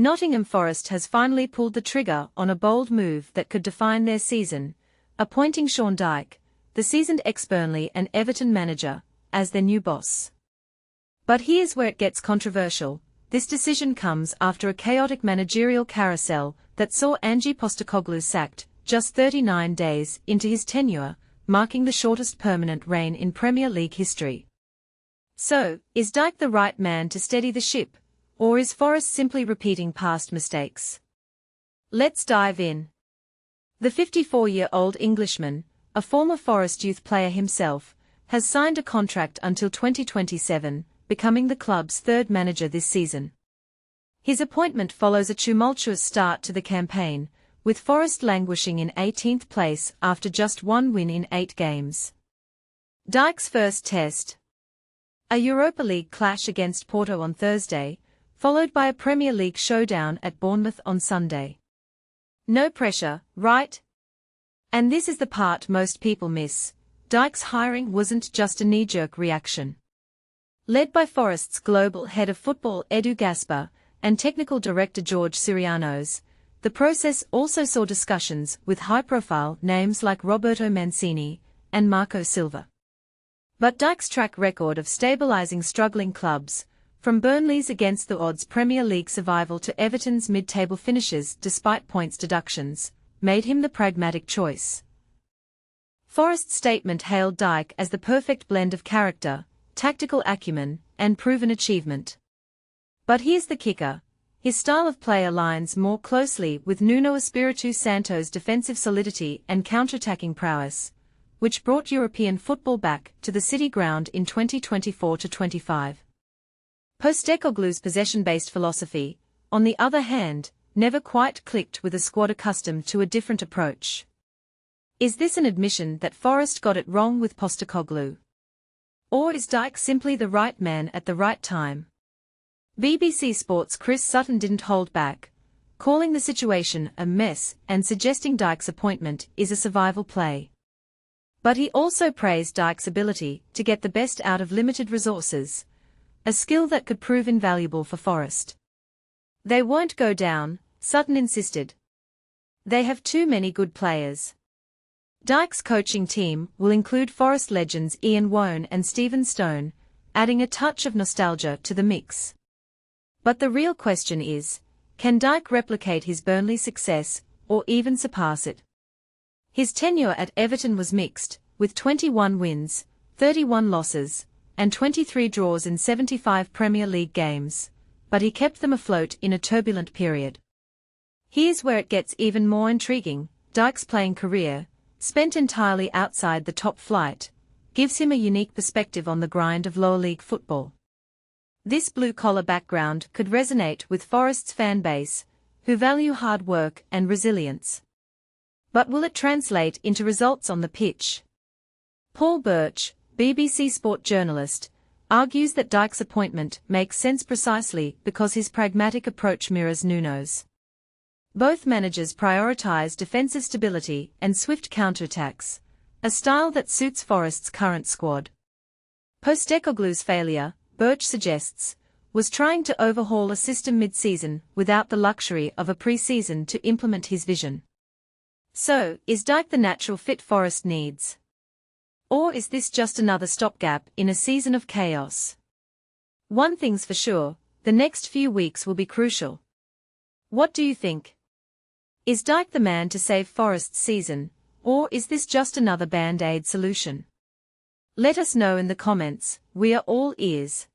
Nottingham Forest has finally pulled the trigger on a bold move that could define their season, appointing Sean Dyche, the seasoned ex-Burnley and Everton manager, as their new boss. But here's where it gets controversial. This decision comes after a chaotic managerial carousel that saw Ange Postecoglou sacked just 39 days into his tenure, marking the shortest permanent reign in Premier League history. So, is Dyche the right man to steady the ship? Or is Forest simply repeating past mistakes? Let's dive in. The 54-year-old Englishman, a former Forest youth player himself, has signed a contract until 2027, becoming the club's third manager this season. His appointment follows a tumultuous start to the campaign, with Forest languishing in 18th place after just one win in 8 games. Dyche's first test. A Europa League clash against Porto on Thursday, followed by a Premier League showdown at Bournemouth on Sunday. No pressure, right? And this is the part most people miss. Dyche's hiring wasn't just a knee-jerk reaction. Led by Forest's global head of football Edu Gaspar and technical director George Sirianos, the process also saw discussions with high-profile names like Roberto Mancini and Marco Silva. But Dyche's track record of stabilizing struggling clubs, from Burnley's against-the-odds Premier League survival to Everton's mid-table finishes despite points deductions, made him the pragmatic choice. Forest's statement hailed Dyche as the perfect blend of character, tactical acumen, and proven achievement. But here's the kicker. His style of play aligns more closely with Nuno Espirito Santo's defensive solidity and counter-attacking prowess, which brought European football back to the City ground in 2024-25. Postecoglou's possession-based philosophy, on the other hand, never quite clicked with a squad accustomed to a different approach. Is this an admission that Forest got it wrong with Postecoglou? Or is Dyche simply the right man at the right time? BBC Sport's Chris Sutton didn't hold back, calling the situation a mess and suggesting Dyche's appointment is a survival play. But he also praised Dyche's ability to get the best out of limited resources, a skill that could prove invaluable for Forest. They won't go down, Sutton insisted. They have too many good players. Dyche's coaching team will include Forest legends Ian Woan and Stephen Stone, adding a touch of nostalgia to the mix. But the real question is, can Dyche replicate his Burnley success, or even surpass it? His tenure at Everton was mixed, with 21 wins, 31 losses, and 23 draws in 75 Premier League games, but he kept them afloat in a turbulent period. Here's where it gets even more intriguing. Dyche's playing career, spent entirely outside the top flight, gives him a unique perspective on the grind of lower league football. This blue-collar background could resonate with Forest's fan base, who value hard work and resilience. But will it translate into results on the pitch? Paul Birch, BBC Sport journalist, argues that Dyche's appointment makes sense precisely because his pragmatic approach mirrors Nuno's. Both managers prioritise defensive stability and swift counterattacks, a style that suits Forest's current squad. Postecoglou's failure, Birch suggests, was trying to overhaul a system mid-season without the luxury of a pre-season to implement his vision. So, is Dyche the natural fit Forest needs? Or is this just another stopgap in a season of chaos? One thing's for sure, the next few weeks will be crucial. What do you think? Is Dyche the man to save Forest's season, or is this just another band-aid solution? Let us know in the comments, we are all ears.